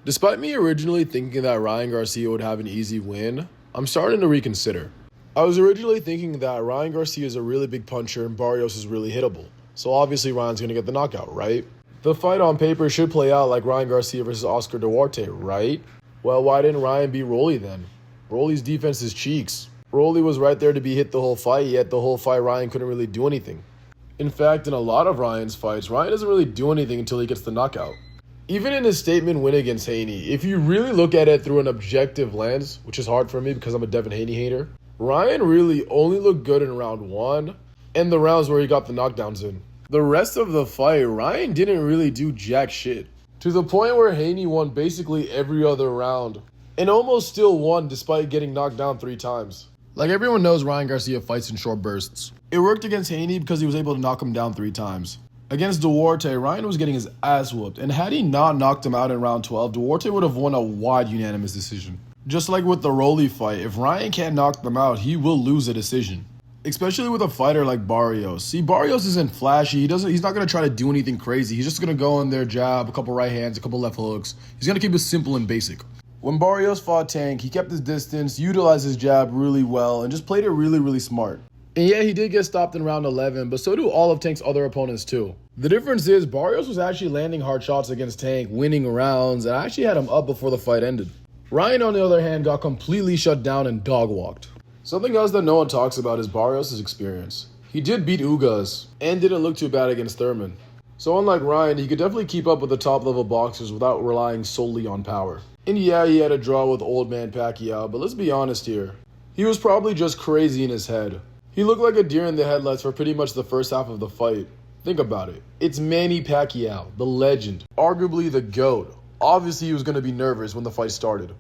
Despite me originally thinking that Ryan Garcia would have an easy win, I'm starting to reconsider. I was originally thinking that Ryan Garcia is a really big puncher and Barrios is really hittable. So obviously Ryan's going to get the knockout, right? The fight on paper should play out like Ryan Garcia versus Oscar Duarte, right? Well, why didn't Ryan beat Rolly then? Rolly's defense is cheeks. Rolly was right there to be hit the whole fight, yet the whole fight Ryan couldn't really do anything. In fact, in a lot of Ryan's fights, Ryan doesn't really do anything until he gets the knockout. Even in his statement win against Haney, if you really look at it through an objective lens, which is hard for me because I'm a Devin Haney hater, Ryan really only looked good in round 1 and the rounds where he got the knockdowns in. The rest of the fight, Ryan didn't really do jack shit. To the point where Haney won basically every other round and almost still won despite getting knocked down 3 times. Like everyone knows, Ryan Garcia fights in short bursts. It worked against Haney because he was able to knock him down 3 times. Against Duarte, Ryan was getting his ass whooped, and had he not knocked him out in round 12, Duarte would have won a wide unanimous decision. Just like with the Rolly fight, if Ryan can't knock them out, he will lose a decision. Especially with a fighter like Barrios. See, Barrios isn't flashy. He's not going to try to do anything crazy. He's just going to go in there, jab, a couple right hands, a couple left hooks. He's going to keep it simple and basic. When Barrios fought Tank, he kept his distance, utilized his jab really well, and just played it really, really smart. And yeah, he did get stopped in round 11, but so do all of Tank's other opponents too. The difference is Barrios was actually landing hard shots against Tank, winning rounds, and I actually had him up before the fight ended. Ryan, on the other hand, got completely shut down and dog-walked. Something else that no one talks about is Barrios' experience. He did beat Ugas, and didn't look too bad against Thurman. So unlike Ryan, he could definitely keep up with the top-level boxers without relying solely on power. And yeah, he had a draw with old man Pacquiao, but let's be honest here. He was probably just crazy in his head. He looked like a deer in the headlights for pretty much the first half of the fight. Think about it. It's Manny Pacquiao, the legend, arguably the GOAT. Obviously he was going to be nervous when the fight started.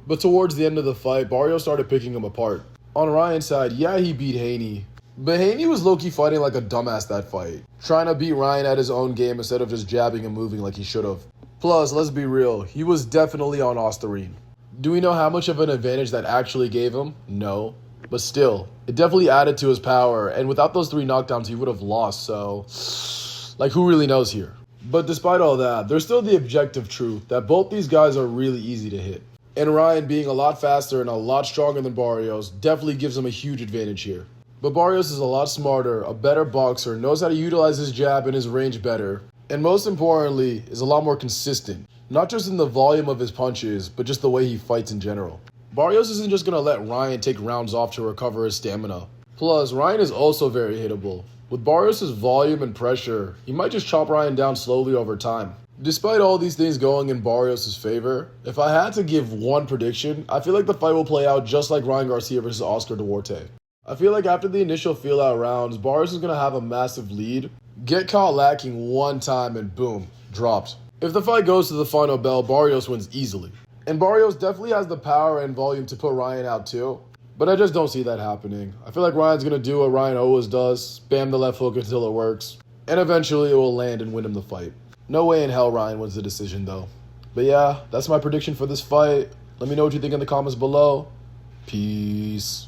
But towards the end of the fight, Barrios started picking him apart. On Ryan's side, yeah, he beat Haney. But Haney was low-key fighting like a dumbass that fight, trying to beat Ryan at his own game instead of just jabbing and moving like he should have. Plus, let's be real, he was definitely on Osterine. Do we know how much of an advantage that actually gave him? No. But still, it definitely added to his power, and without those 3 knockdowns, he would have lost, so like, who really knows here? But despite all that, there's still the objective truth that both these guys are really easy to hit. And Ryan, being a lot faster and a lot stronger than Barrios, definitely gives him a huge advantage here. But Barrios is a lot smarter, a better boxer, knows how to utilize his jab and his range better, and most importantly, is a lot more consistent. Not just in the volume of his punches, but just the way he fights in general. Barrios isn't just going to let Ryan take rounds off to recover his stamina. Plus, Ryan is also very hittable. With Barrios' volume and pressure, he might just chop Ryan down slowly over time. Despite all these things going in Barrios' favor, if I had to give one prediction, I feel like the fight will play out just like Ryan Garcia versus Oscar Duarte. I feel like after the initial feel-out rounds, Barrios is going to have a massive lead, get caught lacking one time, and boom, dropped. If the fight goes to the final bell, Barrios wins easily. And Barrios definitely has the power and volume to put Ryan out too, but I just don't see that happening. I feel like Ryan's going to do what Ryan always does, spam the left hook until it works, and eventually it will land and win him the fight. No way in hell Ryan wins the decision though. But yeah, that's my prediction for this fight. Let me know what you think in the comments below. Peace.